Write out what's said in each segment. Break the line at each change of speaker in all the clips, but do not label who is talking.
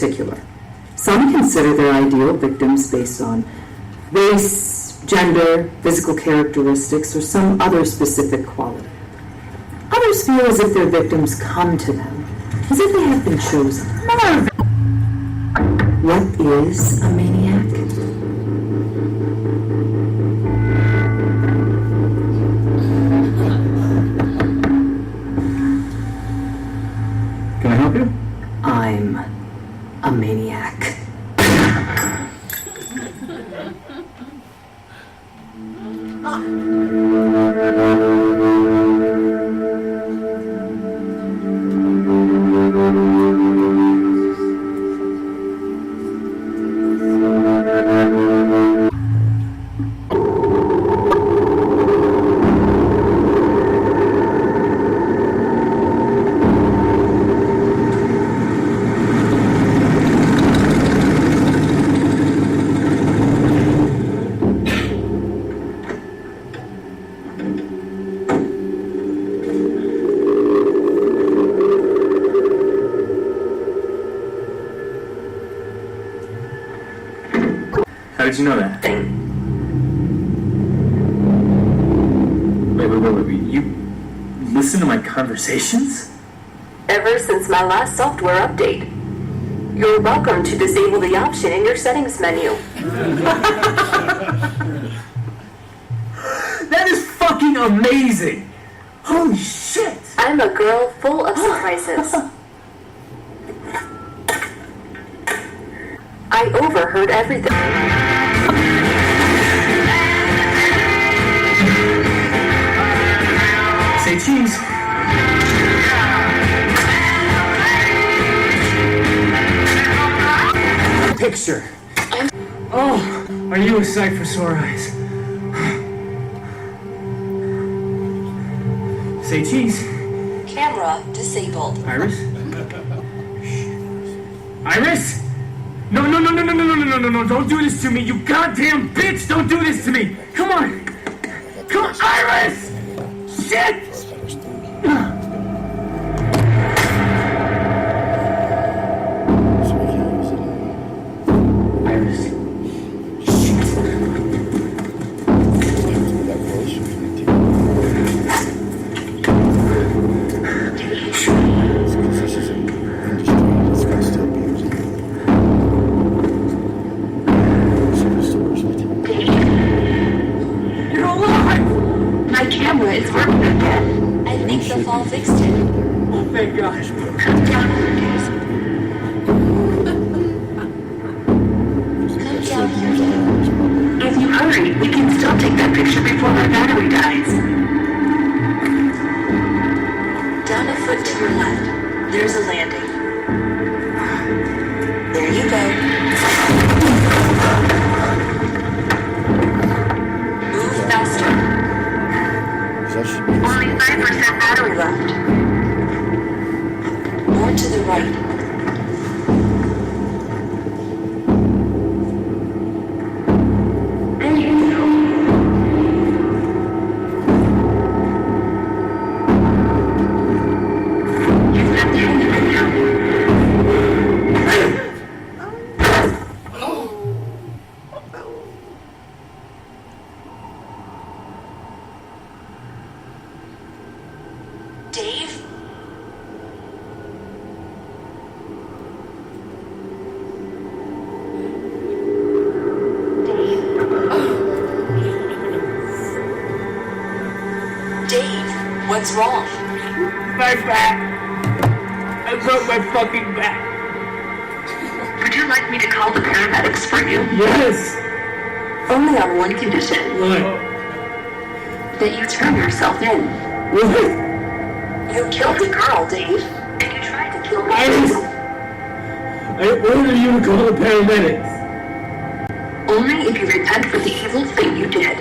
particular. Some consider their ideal victims based on race, gender, physical characteristics, or some other specific quality. Others feel as if their victims come to them, as if they have been chosen. What is a maniac?
Can I help you?
I'm a maniac.
How did you know that? Wait. You listen to my conversations?
Ever since my last software update. You're welcome to disable the option in your settings menu.
That is fucking amazing! Holy shit!
I'm a girl full of surprises. I overheard everything.
Say cheese. Picture. Oh, are you a sight for sore eyes? Say cheese.
Camera disabled.
Iris? Iris? No, don't do this to me, you goddamn bitch! Don't do this to me! Come on! Come on, Iris! Shit! Iris. Shit. You're alive!
My camera is working again. I think the fall fixed it.
Oh, thank God.
Come down here. If you hurry, we can still take that picture before my battery dies. Down a foot to your left. There's a landing. There you go. Move faster. Only 5% battery left. More to the right. There you go. You've got 10 minutes now. Dave? Dave, what's wrong?
My back! I broke my fucking back!
Would you like me to call the paramedics for you?
Yes!
Only on one condition.
What?
That you turn yourself in.
What?
You killed the girl, Dave. And you tried to kill me.
Iris! I order you to call the paramedics!
Only if you repent for the evil thing you did.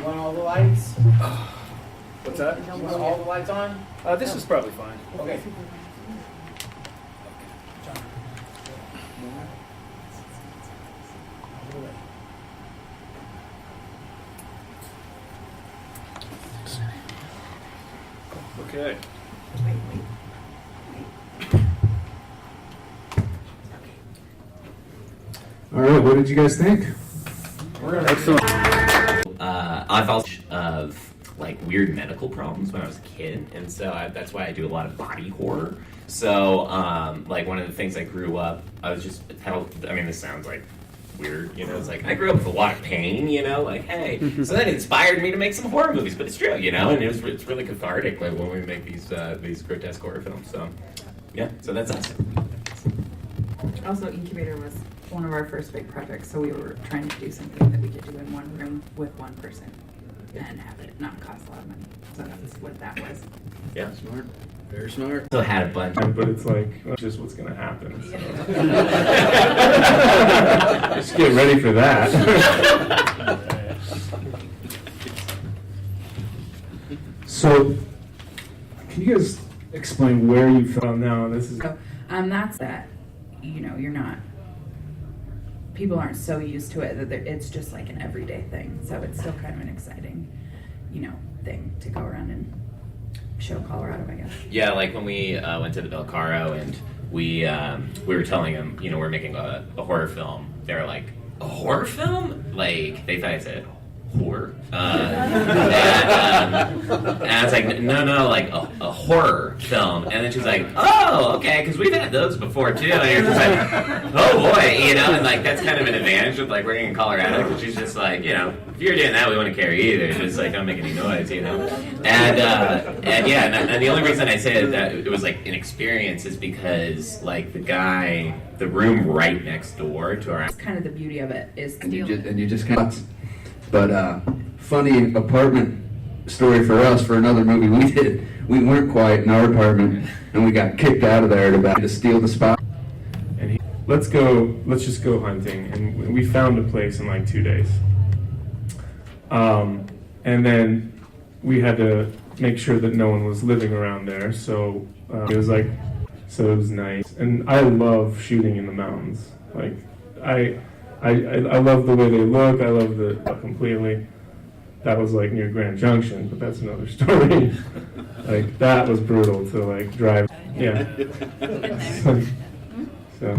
Want all the lights?
What's that?
Want all the lights on?
This is probably fine.
Okay.
Okay.
All right, what did you guys think?
I've also of like weird medical problems when I was a kid, and so that's why I do a lot of body horror. So, like one of the things I grew up, I was just I mean, this sounds like weird, you know. It's like I grew up with a lot of pain, you know. Like, hey, so that inspired me to make some horror movies, but it's true, you know, and it's really cathartic, like when we make these grotesque horror films. So, yeah, so that's us.
Also, Incubator was one of our first big projects, so we were trying to do something that we could do in one room with one person and have it not cost a lot of money. So that's what that was.
Yeah,
Smart. Very smart.
so had a bunch.
But it's like, well, just what's going to happen. So.
Yeah.
Just get ready for that.
So, can you guys explain where you found now? This is
So, that's that, you know, you're not, people aren't so used to it that it's just like an everyday thing. So it's still kind of an exciting, you know, thing to go around and show Colorado, I guess.
Yeah, like when we went to the Belcaro and we were telling them, you know, we're making a horror film. They were like, a horror film? Like, they thought I said whore. And I was like, no, like a horror film. And then she's like, oh, okay, because we've had those before too. And you're just like, oh boy, you know, and like that's kind of an advantage with like working in Colorado, because she's just like, you know, if you're doing that, we wouldn't care either. Just like don't make any noise, you know. And yeah, and the only reason I say that it was like an experience is because like the room right next door to our.
That's kind of the beauty of it is
and you just kind of. But funny apartment story for us for another movie we did. We weren't quiet in our apartment, and we got kicked out of there to steal the spot.
And let's just go hunting. And we found a place in like 2 days. And then we had to make sure that no one was living around there. So it was nice. And I love shooting in the mountains. Like I love the way they look. I love the completely. That was like near Grand Junction, but that's another story. Like that was brutal to like drive. Yeah. So.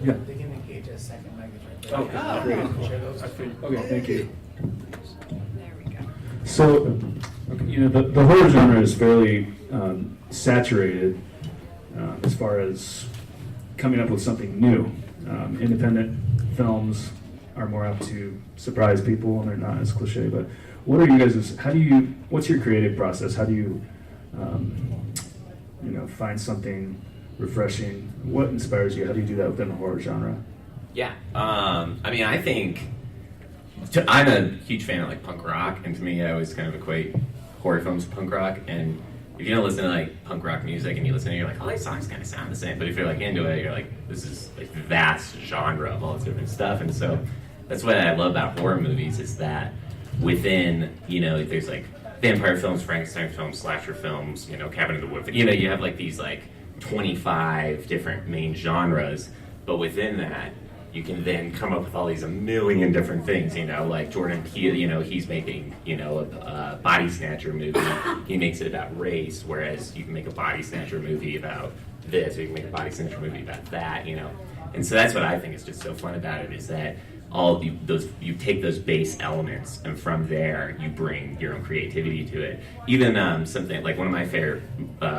Yeah.
They can engage a second language right there.
Okay.
Great. Share those.
Okay, thank you.
There we go.
So, you know, the horror genre is fairly saturated as far as coming up with something new. Independent films are more apt to surprise people, and they're not as cliche. But what are you guys? What's your creative process? How do you, find something refreshing? What inspires you? How do you do that within the horror genre?
Yeah, I mean, I think I'm a huge fan of like punk rock, and to me, I always kind of equate horror films to punk rock. And if you don't listen to like punk rock music and you listen to it, you're like, oh, these songs kind of sound the same. But if you're like into it, you're like, this is like vast genre of all this different stuff. And so that's what I love about horror movies is that within, you know, there's like vampire films, Frankenstein films, slasher films, you know, Cabin in the Woods. You know, you have like these like 25 different main genres, but within that, you can then come up with all these a million different things, like Jordan Peele, he's making, a body snatcher movie. He makes it about race, whereas you can make a body snatcher movie about this, or you can make a body snatcher movie about that, And so that's what I think is just so fun about it, is that you take those base elements, and from there you bring your own creativity to it. Even something like one of my favorite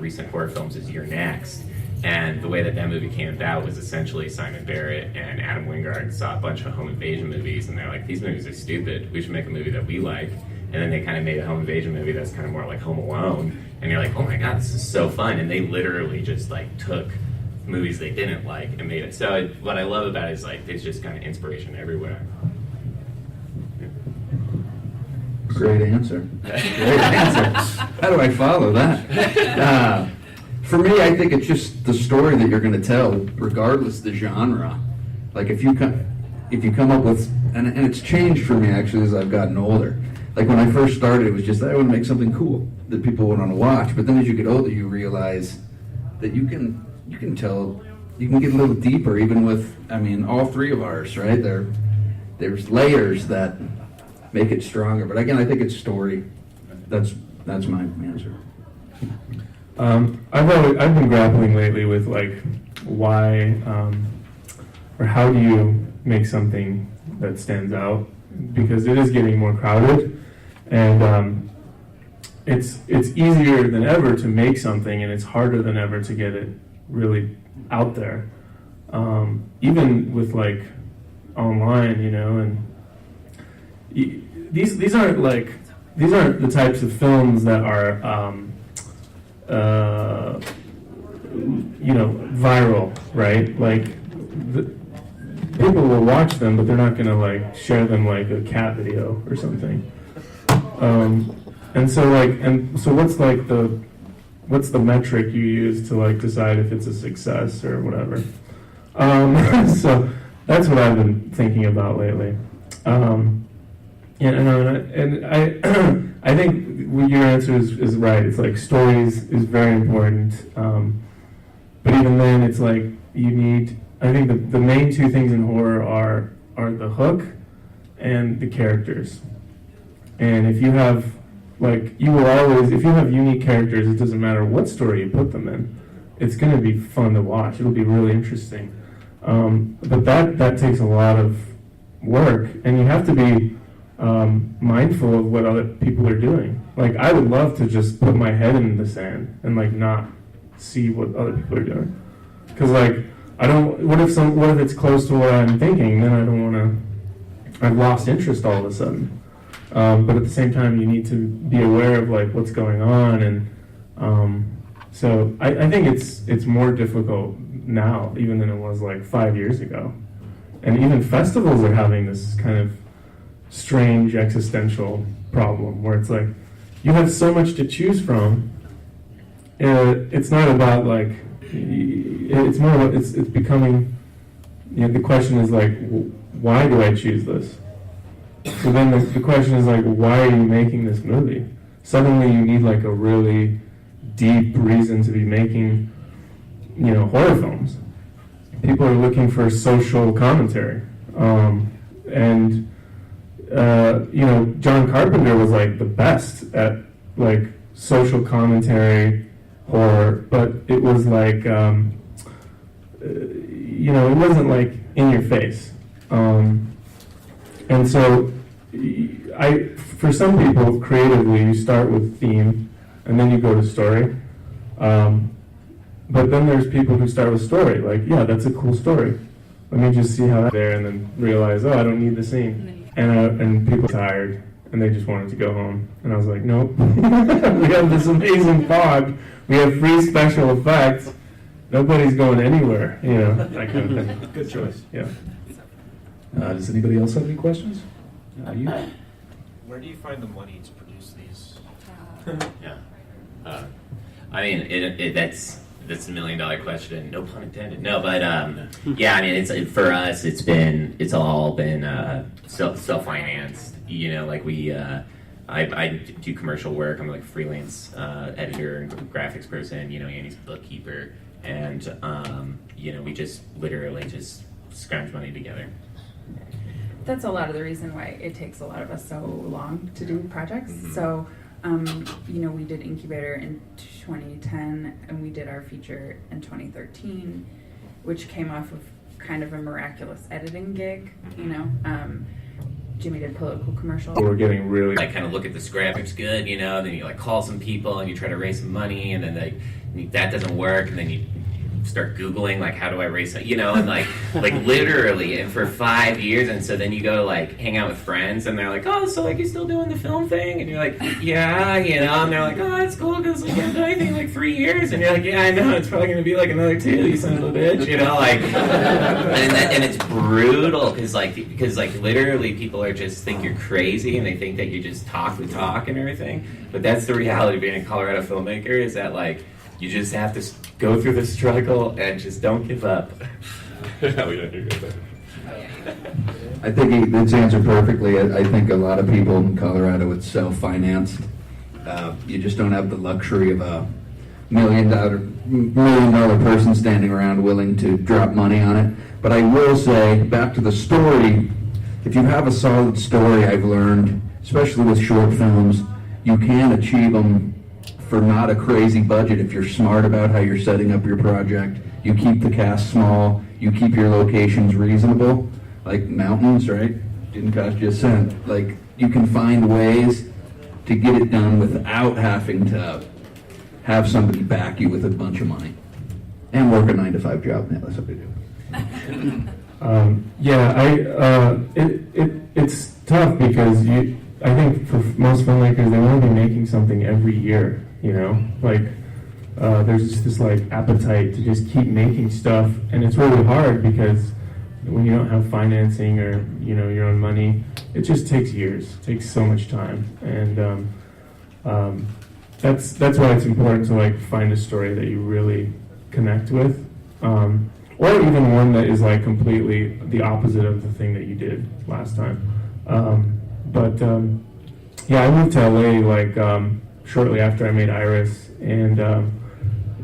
recent horror films is You're Next. And the way that movie came about was essentially Simon Barrett and Adam Wingard saw a bunch of home invasion movies, and they're like, these movies are stupid. We should make a movie that we like. And then they kind of made a home invasion movie that's kind of more like Home Alone. And you're like, oh my God, this is so fun. And they literally just took movies they didn't like and made it. So what I love about it is there's just kind of inspiration everywhere.
Great answer. Great answer. How do I follow that? For me, I think it's just the story that you're going to tell, regardless the genre. If you come up with, and it's changed for me actually as I've gotten older. When I first started, it was just I want to make something cool that people would want to watch. But then as you get older, you realize that you can tell, you can get a little deeper, even with, all three of ours, right? There's layers that make it stronger. But again, I think it's story. That's my answer.
I've been grappling lately with why or how do you make something that stands out, because it is getting more crowded, and it's easier than ever to make something, and it's harder than ever to get it really out there, even with online, and these aren't the types of films that are viral, right? People will watch them, but they're not gonna share them like a cat video or something. And so what's the metric you use to decide if it's a success or whatever? So that's what I've been thinking about lately. And I think your answer is right. It's stories is very important. But even then, it's you need. I think the main two things in horror are the hook and the characters. And if you have you will always, if you have unique characters, it doesn't matter what story you put them in. It's going to be fun to watch. It'll be really interesting. But that takes a lot of work, and you have to be mindful of what other people are doing. I would love to just put my head in the sand and not see what other people are doing, because I don't. What if it's close to what I'm thinking? Then I don't want to. I've lost interest all of a sudden. But at the same time, you need to be aware of what's going on, and so I think it's more difficult now even than it was 5 years ago, and even festivals are having this kind of strange existential problem where it's you have so much to choose from. It's not about it's more about it's becoming. The question is why do I choose this? So then the question is why are you making this movie? Suddenly you need a really deep reason to be making, horror films. People are looking for social commentary, and John Carpenter was the best at social commentary horror, but it was it wasn't in your face. And so, for some people, creatively, you start with theme, and then you go to story. But then there's people who start with story, that's a cool story. Let me just see how that's there, and then realize, I don't need the scene. And people are tired, and they just wanted to go home. And I was like, nope. We have this amazing fog. We have free special effects. Nobody's going anywhere, that kind of thing.
Good choice.
Yeah.
Does anybody else have any questions? You?
Where do you find the money to produce these?
Yeah. That's $1 million question. No pun intended. No, but it's for us. It's all been self-financed. I do commercial work. I'm a freelance editor and graphics person. Andy's a bookkeeper, and we just literally just scrounge money together.
That's a lot of the reason why it takes a lot of us so long to do projects.
Mhm.
So, we did Incubator in 2010, and we did our feature in 2013, which came off of kind of a miraculous editing gig. Jimmy did political commercials.
We're getting really
Like kind of look at the script, it's good, then you like call some people and you try to raise some money, and then that doesn't work, and then you start Googling like how do I raise and like literally, and for 5 years, and so then you go like hang out with friends, and they're like, oh, so like you still doing the film thing, and you're like, yeah, and they're like, oh, that's cool because we haven't done anything in like 3 years, and you're like, yeah, I know, it's probably gonna be like another 2, you son of a bitch, like, and it's brutal because literally people are just think you're crazy, and they think that you just talk the talk and everything, but that's the reality of being a Colorado filmmaker, is that like you just have to go through the struggle and just don't give up.
I think it's answered perfectly. I think a lot of people in Colorado, it's self-financed. You just don't have the luxury of a $1 million person standing around willing to drop money on it. But I will say, back to the story, if you have a solid story, I've learned, especially with short films, you can achieve them for not a crazy budget if you're smart about how you're setting up your project. You keep the cast small, you keep your locations reasonable, like mountains, right? Didn't cost you a cent. Like, you can find ways to get it done without having to have somebody back you with a bunch of money. And work a 9-to-5 job. Yeah, that's what they do.
it's tough because I think for most filmmakers, they want to be making something every year, there's just this like appetite to just keep making stuff, and it's really hard because when you don't have financing or your own money, it just takes years. It takes so much time, and that's why it's important to like find a story that you really connect with, or even one that is like completely the opposite of the thing that you did last time. I moved to LA like shortly after I made Iris, and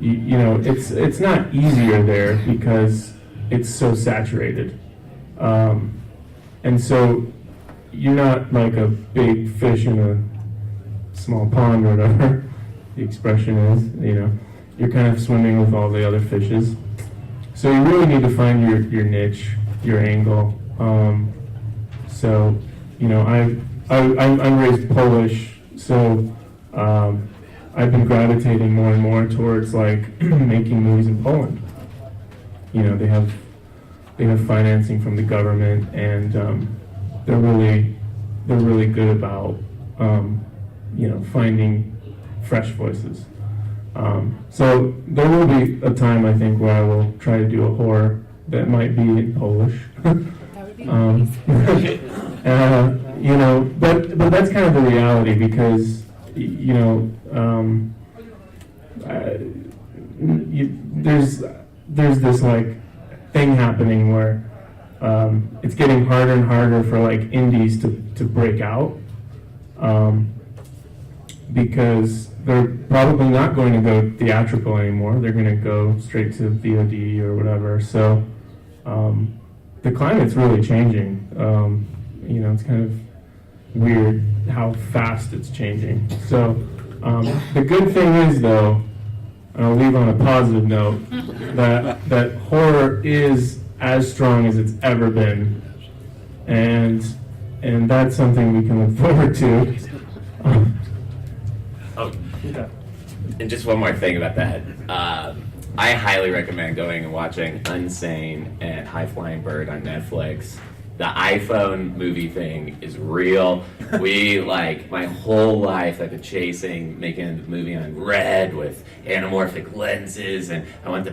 it's not easier there because it's so saturated, and so you're not like a big fish in a small pond or whatever the expression is. You're kind of swimming with all the other fishes, so you really need to find your niche, your angle. I'm raised Polish, so I've been gravitating more and more towards like making movies in Poland. They have financing from the government, and they're really good about finding fresh voices. So there will be a time, I think, where I will try to do a horror that might be in Polish.
That would be nice.
But that's kind of the reality because there's this like thing happening where it's getting harder and harder for like indies to break out, because they're probably not going to go theatrical anymore. They're going to go straight to VOD or whatever. So the climate's really changing. It's kind of weird how fast it's changing. So the good thing is, though, and I'll leave on a positive note, that horror is as strong as it's ever been, and that's something we can look forward to.
And just one more thing about that. I highly recommend going and watching Unsane and High Flying Bird on Netflix. The iPhone movie thing is real. My whole life I've been making a movie on Red with anamorphic lenses, and I want the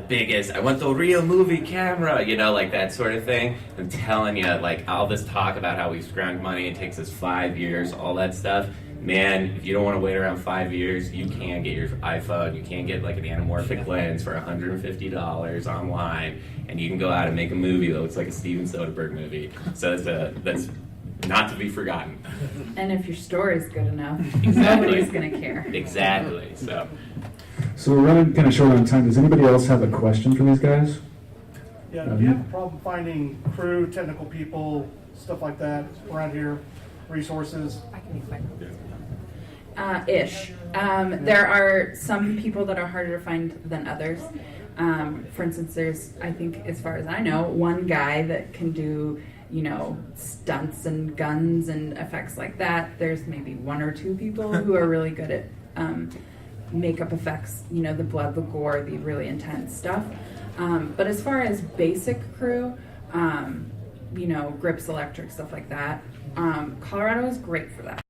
real movie camera, like that sort of thing. I'm telling you, like all this talk about how we scrounge money, it takes us 5 years, all that stuff. Man, if you don't want to wait around 5 years, you can get your iPhone. You can get like an anamorphic lens for $150 online, and you can go out and make a movie that looks like a Steven Soderbergh movie. So that's not to be forgotten.
And if your story's good enough,
Exactly.
nobody's going to care.
Exactly.
So we're running kind of short on time. Does anybody else have a question for these guys?
Yeah, do you have a problem finding crew, technical people, stuff like that around here, resources?
I can be quick. Ish. There are some people that are harder to find than others. For instance, there's, I think, as far as I know, one guy that can do, stunts and guns and effects like that. There's maybe one or two people who are really good at makeup effects, the blood, the gore, the really intense stuff. But as far as basic crew, grips, electric, stuff like that, Colorado is great for that.